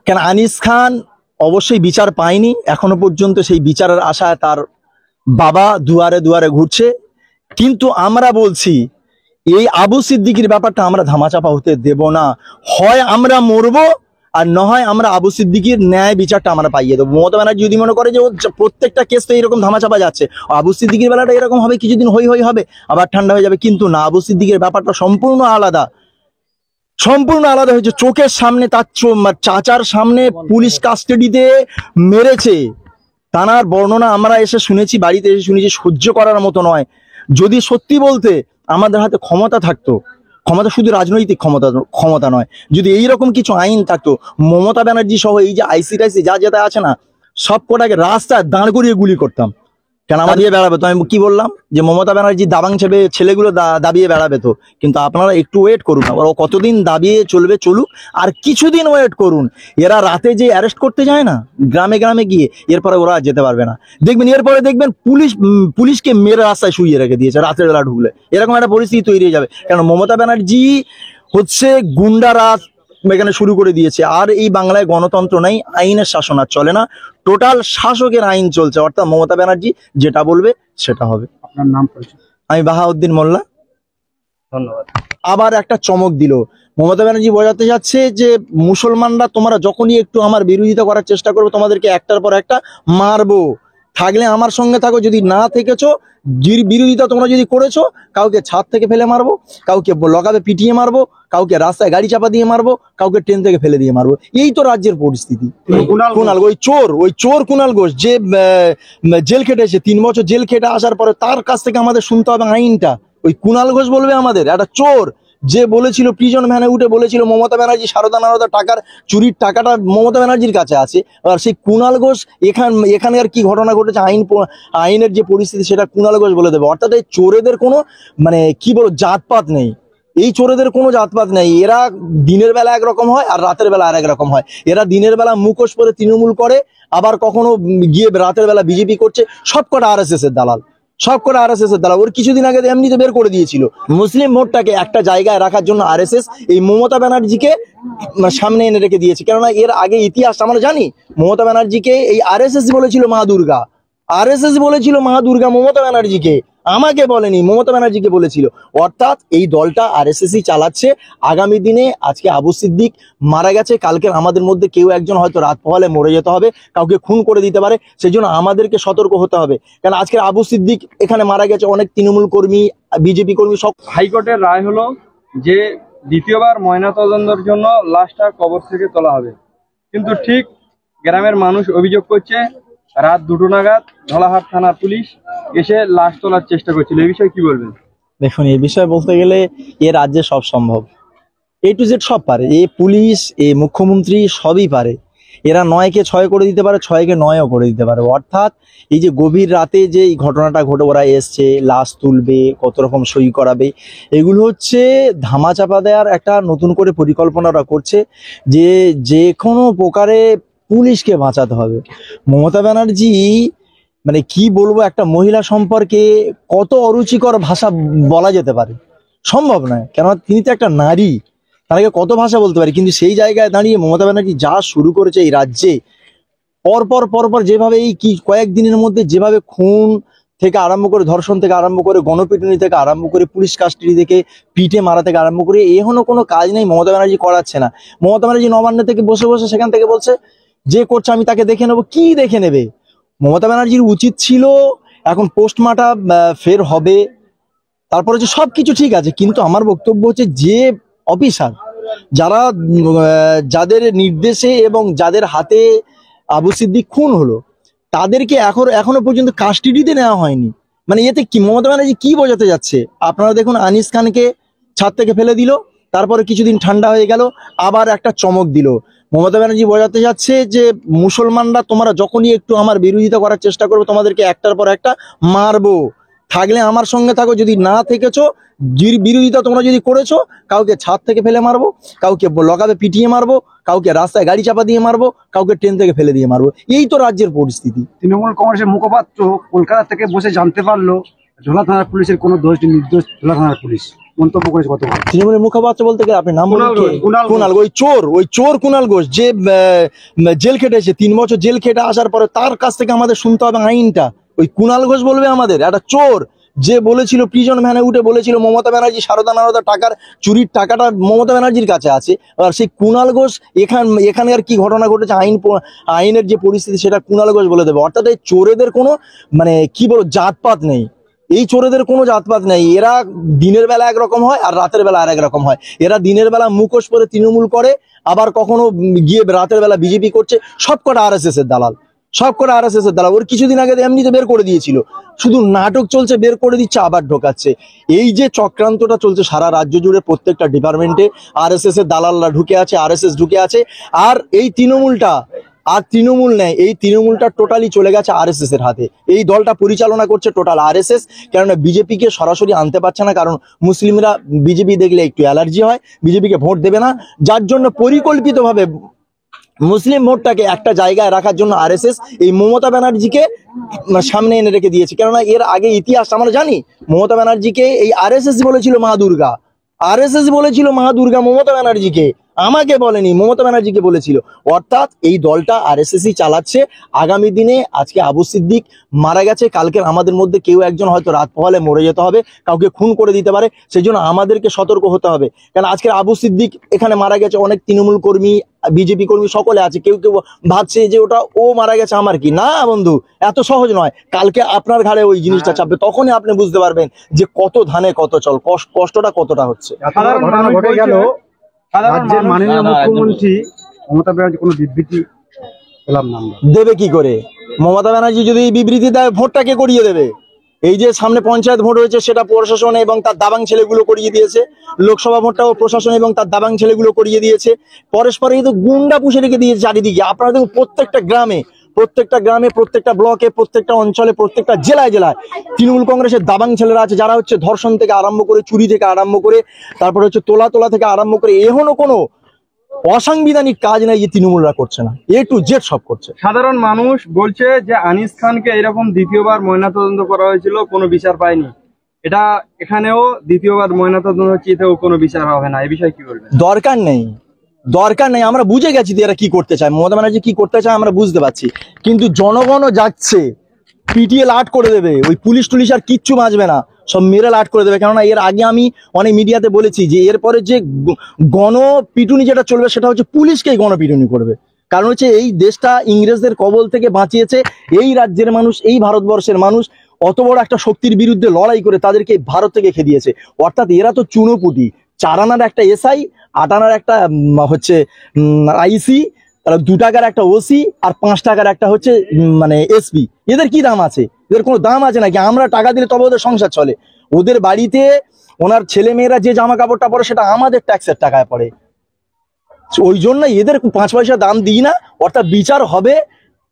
কেন আনিস খান অবশ্যই বিচার পায়নি, এখনো পর্যন্ত সেই বিচারের আশায় তার বাবা দুয়ারে দুয়ারে ঘুরছে। কিন্তু আমরা বলছি এই আবু সিদ্দিকীর ব্যাপারটা আমরা ধামাচাপা হতে দেব না। হয় আমরা মরবো, আর না হয় আমরা আবু সিদ্দিকীর ন্যায় বিচারটা আমরা পাইয়ে দেবো। মমতা ব্যানার্জি যদি মনে করে যে ও প্রত্যেকটা কেস তো এরকম ধামাচাপা যাচ্ছে, আবু সিদ্দিকীর বেলাটা এরকম হবে, কিছুদিন হই হই হবে, আবার ঠান্ডা হয়ে যাবে, কিন্তু না, আবু সিদ্দিকীর ব্যাপারটা সম্পূর্ণ আলাদা, সম্পূর্ণ আলাদা হয়েছে। চোখের সামনে তার চাচার সামনে পুলিশ কাস্টাডিতে মেরেছে, তানার বর্ণনা আমরা এসে শুনেছি, বাড়িতে এসে শুনেছি, সহ্য করার মতো নয়। যদি সত্যি বলতে আমাদের হাতে ক্ষমতা থাকতো, ক্ষমতা শুধু রাজনৈতিক ক্ষমতা ক্ষমতা নয়, যদি এইরকম কিছু আইন থাকতো, মমতা ব্যানার্জি সহ এই যে আইসি টাইসি যা যেটা আছে না, সব কটাকে রাস্তায় দাঁড় করিয়ে গুলি করতাম। কেন আমার দিয়ে বেড়াবে তো? আমি কি বললাম যে মমতা ব্যানার্জি দাবাং ছেবে ছেলেগুলো দাবিয়ে বেড়াবে তো, কিন্তু আপনারা একটু ওয়েট করুন, ওরা কতদিন দাবিয়ে চলবে চলুক, আর কিছুদিন ওয়েট করুন। এরা রাতে যে অ্যারেস্ট করতে যায় না গ্রামে গ্রামে গিয়ে, এরপরে ওরা যেতে পারবে না। দেখবেন এরপরে দেখবেন পুলিশকে মেরে রাস্তায় শুইয়ে রেখে দিয়েছে রাতের বেলা ঢুকলে, এরকম একটা পরিস্থিতি তৈরি হয়ে যাবে। কেন মমতা ব্যানার্জি হচ্ছে গুন্ডারাজ এখানে শুরু করে দিয়েছে। আর এই বাংলায় গণতন্ত্র নাই, আইনের শাসন আর চলে না, টোটাল শাসকের আইন চলছে, অর্থাৎ মমতা ব্যানার্জি যেটা বলবে সেটা হবে। আপনার নাম পরিচয়? আমি বাহাউদ্দিন মোল্লা। ধন্যবাদ। আবার একটা চমক দিল, মমতা ব্যানার্জি বোঝাতে যাচ্ছে যে মুসলমানরা তোমরা যখনই একটু আমার বিরোধিতা করার চেষ্টা করবে, তোমাদেরকে একটার পর একটা মারবো, থাকলে আমার সঙ্গে থাকো, যদি না থেকেছো, বিরোধিতা তোমরা যদি করেছো, কাউকে ছাদ থেকে ফেলে মারবো, কাউকে লগাবে পিটিয়ে মারবো, কাউকে রাস্তায় গাড়ি চাপা দিয়ে মারবো, কাউকে ট্রেন থেকে ফেলে দিয়ে মারবো। এই তো রাজ্যের পরিস্থিতি। কুণাল, ওই চোর কুণাল ঘোষ যে জেল খেটেছে, 3 বছর জেল খেটে আসার পরে তার কাছ থেকে আমাদের শুনতে হবে আইনটা। ওই কুণাল ঘোষ বলবে আমাদের একটা চোর, যে বলেছিল প্রিজন ভ্যানে উঠে বলেছিল মমতা ব্যানার্জি সারদা টাকার চুরির টাকাটা মমতা ব্যানার্জির কাছে আছে। আর সেই কুণাল ঘোষ এখানকার কি ঘটনা ঘটেছে, আইনের যে পরিস্থিতি, সেটা কুণাল ঘোষ বলে দেবে। অর্থাৎ এই চোরেদের কোনো কি বলবো জাতপাত নেই, এই চোরেদের কোনো জাতপাত নেই। এরা দিনের বেলা একরকম হয় আর রাতের বেলা আর একরকম হয়। এরা দিনের বেলা মুখোশ পরে তৃণমূল করে, আবার কখনো গিয়ে রাতের বেলা বিজেপি করছে। সবকটা RSS এর দালাল, সবকটা RSS এর দালাল। ওর কিছুদিন আগে এমনিতে বের করে দিয়েছিল। মুসলিম ভোটটাকে একটা জায়গায় রাখার জন্য RSS এই মমতা ব্যানার্জিকে সামনে এনে রেখে দিয়েছে। কেননা এর আগে ইতিহাস আমরা জানি, মমতা ব্যানার্জিকে এই RSS বলেছিল মা দুর্গা, RSS বলেছিল মা দুর্গা মমতা ব্যানার্জিকে, আমাকে বলেনি, মমতা ব্যানার্জিকে বলেছিল। অর্থাৎ এই দলটা RSSই চালাচ্ছে। আগামী দিনে আজকে আবু সিদ্দিক মারা গেছে, কালকে আমাদের মধ্যে কেউ একজন হয়তো রাত পোহালে মরে যেতে হবে, কাউকে খুন করে দিতে পারে, সেই জন্য আমাদেরকে সতর্ক হতে হবে। কারণ আজকে আবু সিদ্দিক এখানে মারা গেছে, অনেক তৃণমূল কর্মী, বিজেপি কর্মী সব। হাইকোর্টের রায় হলো যে দ্বিতীয়বার ময়নাতদন্তের জন্য লাশটা কবর থেকে তোলা হবে, কিন্তু ঠিক গ্রামের মানুষ অভিযোগ করছে রাত 2টো নাগাদ ধলাহাট থানার পুলিশ এসে লাশ তোলার চেষ্টা করছিল। এই বিষয়ে কি বলবেন? দেখুন, এই বিষয়ে বলতে গেলে এ রাজ্যে সব সম্ভব, A to Z সব পারে, এ পুলিশ, এ মুখ্যমন্ত্রী সবই পারে। এরা 9কে 6 করে দিতে পারে, 6কে 9ও করে দিতে পারে। অর্থাৎ এই যে গভীর রাতে যে এই ঘটনাটা ঘটে, ওরা এসছে, লাশ তুলবে, কত রকম সই করাবে, এগুলো হচ্ছে ধামাচাপা দেওয়ার একটা নতুন করে পরিকল্পনা ওরা করছে, যে কোনো প্রকারে পুলিশকে বাঁচাতে হবে। মমতা ব্যানার্জি কি বলবো, একটা মহিলা সম্পর্কে কত অরুচিকর ভাষা বলা যেতে পারে, সম্ভব নয়। কেননা তিনি তো একটা নারী, তাকে কত ভাষা বলতে পারি, কিন্তু সেই জায়গায় দাঁড়িয়ে মমতা ব্যানার্জি যা শুরু করেছে এই রাজ্যে, পরপর যেভাবে এই কয়েকদিনের মধ্যে যেভাবে খুন থেকে আরম্ভ করে, ধর্ষণ থেকে আরম্ভ করে, গণপিটুনি থেকে আরম্ভ করে, পুলিশ কাস্টাডি থেকে পিটে মারা থেকে আরম্ভ করে, এখনো কোনো কাজ নেই মমতা ব্যানার্জি করাচ্ছে না। মমতা ব্যানার্জি নবান্ন থেকে বসে বসে সেখান থেকে বলছে যে করছে আমি তাকে দেখে নেবো। কি দেখে নেবে? মমতা ব্যানার্জির উচিত ছিল এখন পোস্টমর্টম ফের হবে, তারপরে যে সবকিছু ঠিক আছে, কিন্তু আমার বক্তব্য হচ্ছে যে অফিসার যাদের নির্দেশে এবং যাদের হাতে আবু সিদ্দিক খুন হলো, তাদেরকে এখনো পর্যন্ত কাস্টাডিতে নেওয়া হয়নি। এতে কি মমতা ব্যানার্জি কি বোঝাতে যাচ্ছে? আপনারা দেখুন, আনিস খানকে ছাদ থেকে ফেলে দিল, তারপরে কিছুদিন ঠান্ডা হয়ে গেল, আবার একটা চমক দিল। মমতা ব্যানার্জি বোঝাতে যাচ্ছে যে মুসলমানরা তোমরা যখনই একটু আমার বিরোধিতা করার চেষ্টা করবে, তোমাদেরকে একটার পর একটা মারবো, থাকলে আমার সঙ্গে থাকো, যদি না থেকেছো, বিরোধিতা তোমরা যদি করেছো, কাউকে ছাদ থেকে ফেলে মারবো, কাউকে লগাবে পিটিয়ে মারবো, কাউকে রাস্তায় গাড়ি চাপা দিয়ে মারবো, কাউকে ট্রেন থেকে ফেলে দিয়ে মারবো। এই তো রাজ্যের পরিস্থিতি। তৃণমূল কংগ্রেসের মুখপাত্র কলকাতা থেকে বসে জানতে পারলো ঝোলা থানার পুলিশের কোনো দোষ, নির্দোষ ঝোলা থানার পুলিশ। মন্তব্য করেছে গতকাল। তৃণমূলের মুখপাত্র বলতে গেলে আপনি নাম বলুন কুণাল কে? ঘোষ। কুণাল, ওই চোর কুণাল ঘোষ যে জেল খেটেছে 3 বছর জেল খেটে আসার পরে তার কাছ থেকে আমাদের শুনতে হবে আইনটা। ওই কুণাল ঘোষ বলবে আমাদের একটা চোর যে বলেছিল প্রিজন ভ্যানে উঠে বলেছিল মমতা ব্যানার্জি সারদা টাকার চুরির টাকাটা মমতা ব্যানার্জির কাছে আছে। আর সেই কুণাল ঘোষ এখানে আর কি ঘটনা ঘটেছে আইনের যে পরিস্থিতি সেটা কুণাল ঘোষ বলে দেবে। অর্থাৎ এই চোরেদের কোনো মানে কি বলবো জাতপাত নেই, এই চোরেদের কোনো জাতপাত নেই। এরা দিনের বেলা একরকম হয় আর রাতের বেলা আর একরকম হয়। এরা দিনের বেলা মুখোশ পরে তৃণমূল করে, আবার কখনো গিয়ে রাতের বেলা বিজেপি করছে। সবকটা আরএসএস এর দালাল, সবকটা আরএসএস এর দালাল। ওর কিছুদিন আগে এমনিতে বের করে দিয়েছিল, শুধু নাটক চলছে, বের করে দিচ্ছে আবার ঢোকাচ্ছে। এই যে চক্রান্তটা চলছে সারা রাজ্য জুড়ে প্রত্যেকটা ডিপার্টমেন্টে আরএসএস এর দালালরা ঢুকে আছে, আরএসএস ঢুকে আছে। আর এই তৃণমূলটা আর তৃণমূল নেই, এই তৃণমূলটা টোটালি চলে গেছে আরএসএস এর হাতে। এই দলটা পরিচালনা করছে টোটাল আরএসএস। কেননা বিজেপিকে সরাসরি আনতে পারছে না, কারণ মুসলিমরা বিজেপি দেখলে একটু অ্যালার্জি হয়, বিজেপিকে ভোট দেবে না। যার জন্য পরিকল্পিতভাবে মুসলিম ভোটটাকে একটা জায়গায় রাখার জন্য আরএসএস এই মমতা ব্যানার্জিকে সামনে এনে রেখে দিয়েছে। কেননা এর আগে ইতিহাস আমরা জানি, মমতা ব্যানার্জিকে এই আরএসএস বলেছিল মা দুর্গা, আরএসএস বলেছিল মা দুর্গা মমতা ব্যানার্জিকে, আমাকে বলেনি, মমতা ব্যানার্জিকে বলেছিল। অর্থাৎ এই দলটা আরএসএসই চালাচ্ছে। আগামী দিনে আজকে আবু সিদ্দিক মারা গেছে, কালকে আমাদের মধ্যে কেউ একজন হয়তো রাত পোহালে মরে যেতে হবে, কাউকে খুন করে দিতে পারে। সেই জন্য আমাদেরকে সতর্ক হতে হবে। কারণ আজকে আবু সিদ্দিক এখানে মারা গেছে, অনেক তৃণমূল কর্মী বিজেপি কর্মী সকলে আছে, কেউ কেউ ভাবছে যে ওটা ও মারা গেছে আমার কি না। বন্ধু, এত সহজ নয়। কালকে আপনার ঘাড়ে ওই জিনিসটা চাপবে, তখনই আপনি বুঝতে পারবেন যে কত ধানে কত চল, কষ্টটা কতটা হচ্ছে। এত বড় সাধারণ ঘটনা মানুষ ঘটে গেল, সাধারণ রাজ্যের মানুষ মাননীয় মুখ্যমন্ত্রী মমতা ব্যানার্জি কোনো বিবৃতি পেলাম না আমরা। দেবে কি করে? মমতা ব্যানার্জি যদি এই বিবৃতি দেয়, ভোটটাকে করিয়ে দেবে। এই যে সামনে পঞ্চায়েত ভোট হয়েছে, সেটা প্রশাসন এবং তার দাবাং ছেলেগুলো করিয়ে দিয়েছে। লোকসভা ভোটটাও প্রশাসন এবং তার দাবাং ছেলেগুলো করিয়ে দিয়েছে। পরস্পরে এই তো গুন্ডা পুষে রেখে দিয়েছে চারিদিকে। আপনারা দেখুন প্রত্যেকটা গ্রামে, প্রত্যেকটা ব্লকে, প্রত্যেকটা অঞ্চলে, প্রত্যেকটা জেলায় তৃণমূল কংগ্রেসের দাবাং ছেলেরা আছে, যারা হচ্ছে ধর্ষণ থেকে আরম্ভ করে, চুরি থেকে আরম্ভ করে, তারপরে হচ্ছে তোলা থেকে আরম্ভ করে, এখনো কোনো অসাংবিধানিক কাজ নাই যে তৃণমূলরা করছে না, A to Z সব করছে। সাধারণ মানুষ বলছে যে আনিস খানকে এরকম দ্বিতীয়বার ময়নাতদন্ত করা হয়েছিল, কোনো বিচার পায়নি। এটা এখানেও দ্বিতীয়বার ময়নাতদন্ত হচ্ছে, এতেও কোনো বিচার হবে না। এই বিষয়ে কি বলবেন? দরকার নেই। আমরা বুঝে গেছি যে এরা কি করতে চায়, মমতা ব্যানার্জি কি করতে চায় আমরা বুঝতে পারছি। কিন্তু জনগণও যাচ্ছে, পিটিএ লাট করে দেবে, ওই পুলিশ টুলিশ আর কিচ্ছু বাঁচবে না, সব মেরে লাট করে দেবে। কেননা এর আগে আমি অনেক মিডিয়াতে বলেছি যে এরপরে যে গণপিটুনি যেটা চলবে সেটা হচ্ছে পুলিশকেই গণপিটুনি করবে। কারণ হচ্ছে এই দেশটা ইংরেজদের কবল থেকে বাঁচিয়েছে এই রাজ্যের মানুষ, এই ভারতবর্ষের মানুষ অত বড় একটা শক্তির বিরুদ্ধে লড়াই করে তাদেরকে ভারত থেকে খেদিয়েছে। অর্থাৎ এরা তো চুনোপুটি, 4 আনার একটা এসআই, 8 আনার একটা হচ্ছে আইসি, 2 টাকার একটা ওসি, আর 5 টাকার একটা হচ্ছে মানে এসপি। এদের কি দাম আছে? এদের কোনো দাম আছে নাকি? আমরা টাকা দিলে তবে ওদের সংসার চলে। ওদের বাড়িতে ওনার ছেলে মেয়েরা যে জামা কাপড়টা পরে সেটা আমাদের ট্যাক্সের টাকায় পড়ে। ওই জন্য এদের 5 পয়সা দাম দিই না। অর্থাৎ বিচার হবে,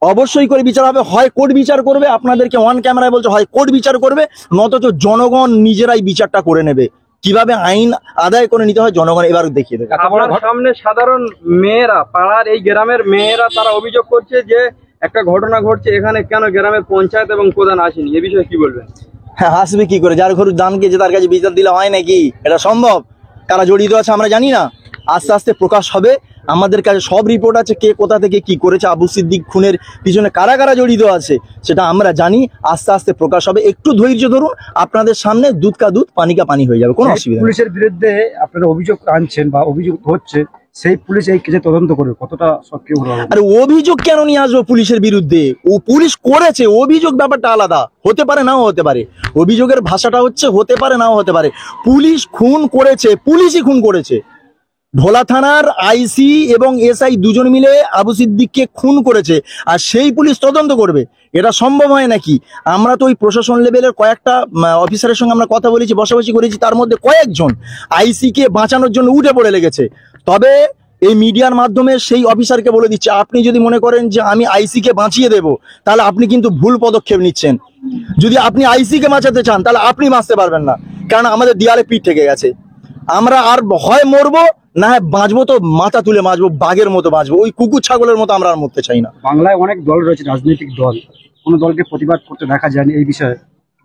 অবশ্যই করে বিচার হবে। হয় কোর্ট বিচার করবে, আপনাদেরকে অন ক্যামেরায় বলছে, হয় কোর্ট বিচার করবে, নতচ জনগণ নিজেরাই বিচারটা করে নেবে। কিভাবে আইন আদায় করে নিতে হয় জনগণ এবার দেখিয়ে দেবে। আপনার সামনে সাধারণ মেয়েরা, পাড়ার এই গ্রামের মেয়েরা, তারা অভিযোগ করছে যে একটা ঘটনা ঘটছে এখানে, কেন গ্রামের পঞ্চায়েত এবং প্রধান আসেনি। এ বিষয়ে কি বলবেন? হ্যাঁ, আসবে কি করে? যার ঘর দান গিয়েছে তার কাছে বিচার দিলে হয় নাকি? এটা সম্ভব? কারা জড়িত আছে আমরা জানি না, আস্তে আস্তে প্রকাশ হবে। আমাদের কাছে সব রিপোর্ট আছে, কে কোথা থেকে কি করেছে, আবু সিদ্দিক খুনের পিছনে কারা কারা জড়িত আছে সেটা আমরা জানি। আস্তে আস্তে প্রকাশ হবে, একটু ধৈর্য ধরুন, আপনাদের সামনে দুধ কা দুধ পানি কা পানি হয়ে যাবে, কোনো অসুবিধা নেই। পুলিশের বিরুদ্ধে আপনারা অভিযোগ আনছেন বা অভিযোগ হচ্ছে, সেই পুলিশ এই কেসে তদন্ত করবে, কতটা সক্রিয় হবে? আরে অভিযোগ কেন নিয়ে আসবো পুলিশের বিরুদ্ধে? ও পুলিশ করেছে, অভিযোগ ব্যাপারটা আলাদা, হতে পারে নাও হতে পারে। অভিযোগের ভাষাটা হচ্ছে হতে পারে নাও হতে পারে। পুলিশ খুন করেছে, পুলিশই খুন করেছে। ভোলা থানার আইসি এবং এসআই দুজন মিলে আবু সিদ্দিককে খুন করেছে, আর সেই পুলিশ তদন্ত করবে? এটা সম্ভব হয় নাকি? আমরা তো ওই প্রশাসন লেভেলের কয়েকটা অফিসারের সঙ্গে আমরা কথা বলেছি, বসাবসি করেছি, তার মধ্যে কয়েকজন আইসিকে বাঁচানোর জন্য উঠে পড়ে লেগেছে। তবে এই মিডিয়ার মাধ্যমে সেই অফিসারকে বলে দিচ্ছে, আপনি যদি মনে করেন যে আমি আইসিকে বাঁচিয়ে দেব, তাহলে আপনি কিন্তু ভুল পদক্ষেপ নিচ্ছেন। যদি আপনি আইসিকে বাঁচাতে চান তাহলে আপনি বাঁচতে পারবেন না, কারণ আমাদের দেয়ালে পিঠ থেকে গেছে। আমরা আর হয় মরবো, না হয় বাঁচবো তো মাথা তুলে বাঁচবো, বাঘের মতো বাঁচবো, ওই কুকুর ছাগলের মতো আমরা আর মরতে চাই না। বাংলায় অনেক দল রয়েছে, রাজনৈতিক দল, কোনো দলকে প্রতিবাদ করতে দেখা যায়নি এই বিষয়ে।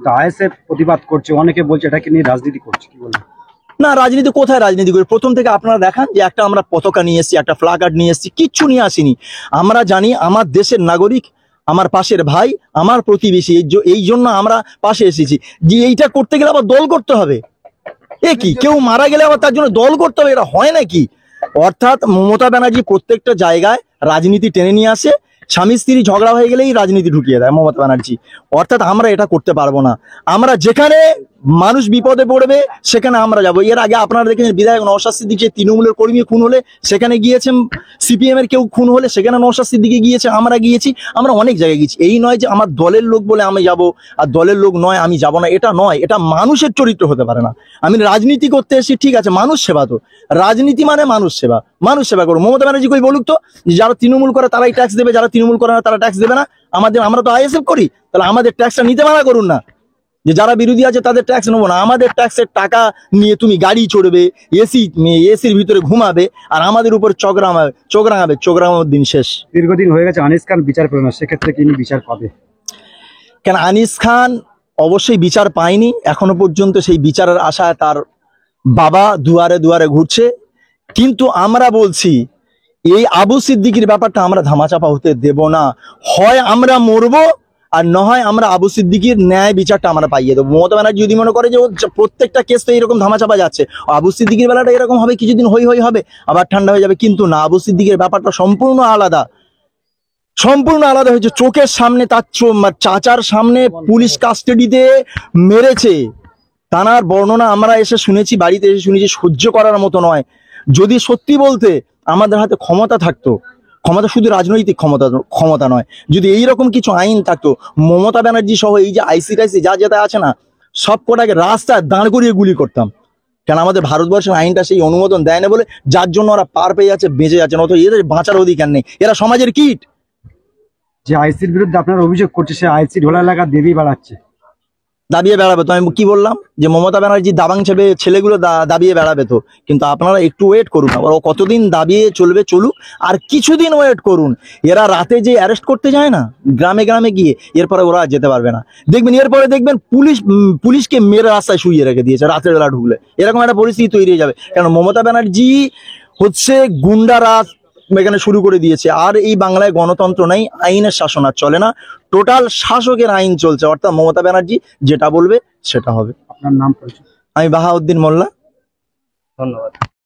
আইএসএফ প্রতিবাদ করছে, অনেকে বলছে এটাকে নিয়ে রাজনীতি করছে, কি বলবেন? না, রাজনীতি কোথায় রাজনীতি করি? প্রথম থেকে আপনারা দেখান যে একটা আমরা পতাকা নিয়ে এসেছি, একটা প্লাকার্ড নিয়ে এসেছি, কিচ্ছু নিয়ে আসিনি। আমরা জানি আমার দেশের নাগরিক, আমার পাশের ভাই, আমার প্রতিবেশী, এই জন্য আমরা পাশে এসেছি। যে এইটা করতে গেলে আবার দল করতে হবে? এ কি, কেউ মারা গেলে আবার তার জন্য দল করতে হবে? এটা হয় নাকি? অর্থাৎ মমতা ব্যানার্জি প্রত্যেকটা জায়গায় রাজনীতি টেনে নিয়ে আসে, স্বামী স্ত্রী ঝগড়া হয়ে গেলেই রাজনীতি ঢুকিয়ে দেয় মমতা ব্যানার্জি। অর্থাৎ আমরা এটা করতে পারবো না। আমরা যেখানে মানুষ বিপদে পড়বে সেখানে আমরা যাব। এর আগে আপনারা দেখেছেন বিধায়ক নওশাদ সিদ্দিকী তৃণমূলের কর্মী খুন হলে সেখানে গিয়েছেন, সিপিএম এর কেউ খুন হলে সেখানে নওশাদ সিদ্দিকী গিয়েছে, আমরা গিয়েছি, আমরা অনেক জায়গায় গিয়েছি। এই নয় যে আমার দলের লোক বলে আমি যাব আর দলের লোক নয় আমি যাব না, এটা নয়। এটা মানুষের চরিত্র হতে পারে না। আমি রাজনীতি করতে এসেছি, ঠিক আছে, মানুষ সেবা তো রাজনীতি মানে মানুষ সেবা। মানুষ সেবা করো। মমতা ব্যানার্জি কই বলুক তো, যে যারা তৃণমূল করে তারাই ট্যাক্স দেবে, যারা তৃণমূল করে না তারা ট্যাক্স দেবে না। আমরা তো আইএসএফ করি, তাহলে আমাদের ট্যাক্সটা নিতে মানা করুন না। যে যারা বিরোধী আছে তাদের ট্যাক্স নেবো না, আমাদের ট্যাক্সের টাকা নিয়ে তুমি গাড়ি চড়বে, এসির ভিতরে ঘুমাবে, আর আমাদের উপর চোখ রাঙাবে দিন শেষ। দীর্ঘদিন হয়ে গেছে আনিস খান বিচার পেল না, সেক্ষেত্রে কি বিচার পাবে? কেন আনিস খান অবশ্যই বিচার পায়নি, এখনো পর্যন্ত সেই বিচারের আশায় তার বাবা দুয়ারে দুয়ারে ঘুরছে। কিন্তু আমরা বলছি এই আবু সিদ্দিকীর ব্যাপারটা আমরা ধামাচাপা হতে দেব না। হয় আমরা মরবো, আর না হয় আমরা আবু সিদ্দিকীর ন্যায় বিচারটা আমরা পাইয়ে দেবো। মমতা ব্যানার্জি যদি মনে করে যে ও প্রত্যেকটা কেস তো এরকম ধামাচাপা যাচ্ছে, আবু সিদ্দিকীর বেলাটা এরকম হবে, কিছুদিন হই হবে, আবার ঠান্ডা হয়ে যাবে, কিন্তু না, আবু সিদ্দিকীর ব্যাপারটা সম্পূর্ণ আলাদা। সম্পূর্ণ আলাদা হয়েছে। চোখের সামনে তার চাচার সামনে পুলিশ কাস্টাডিতে মেরেছে, তার বর্ণনা আমরা এসে শুনেছি, বাড়িতে এসে শুনেছি, সহ্য করার মতো নয়। যদি সত্যি বলতে আমাদের হাতে ক্ষমতা থাকতো, ক্ষমতা শুধু রাজনৈতিক ক্ষমতা নয়, যদি এইরকম কিছু আইন থাকতো, মমতা ব্যানার্জি সহ এই যে আইসি টাইসি যা যেটা আছে না, সব কটাকে রাস্তায় দাঁড় করিয়ে গুলি করতাম। কেন আমাদের ভারতবর্ষের আইনটা সেই অনুমোদন দেয় না বলে, যার জন্য ওরা পার পেয়ে যাচ্ছে, বেঁচে যাচ্ছে, নয়তো এদের বাঁচার অধিকার নেই। এরা সমাজের কীট। যে আইসির বিরুদ্ধে আপনার অভিযোগ করছে, সে আইসি ঢোলা এলাকা দেবী বাড়াচ্ছে, দাবিয়ে বেড়াবে তো। আমি কি বললাম যে মমতা ব্যানার্জি দাবাং ছেলেগুলো দাবিয়ে বেড়াবে তো, কিন্তু আপনারা একটু ওয়েট করুন। ওরা কতদিন দাবিয়ে চলবে চলুক, আর কিছুদিন ওয়েট করুন। এরা রাতে যে অ্যারেস্ট করতে যায় না গ্রামে গ্রামে গিয়ে, এরপরে ওরা যেতে পারবে না। দেখবেন এরপরে দেখবেন পুলিশকে মেরে রাস্তায় শুইয়ে রেখে দিয়েছে রাতের বেলা ঢুকলে, এরকম একটা পরিস্থিতি তৈরি হয়ে যাবে। কারণ মমতা ব্যানার্জি হচ্ছে গুন্ডারাজ এখানে শুরু করে দিয়েছে। আর এই বাংলায় গণতন্ত্র নেই, আইনের শাসন আর চলে না, টোটাল শাসকের আইন চলছে। অর্থাৎ মমতা ব্যানার্জি যেটা বলবে সেটা হবে। আপনার নাম পরিচয়? আমি বাহাউদ্দিন মোল্লা। ধন্যবাদ।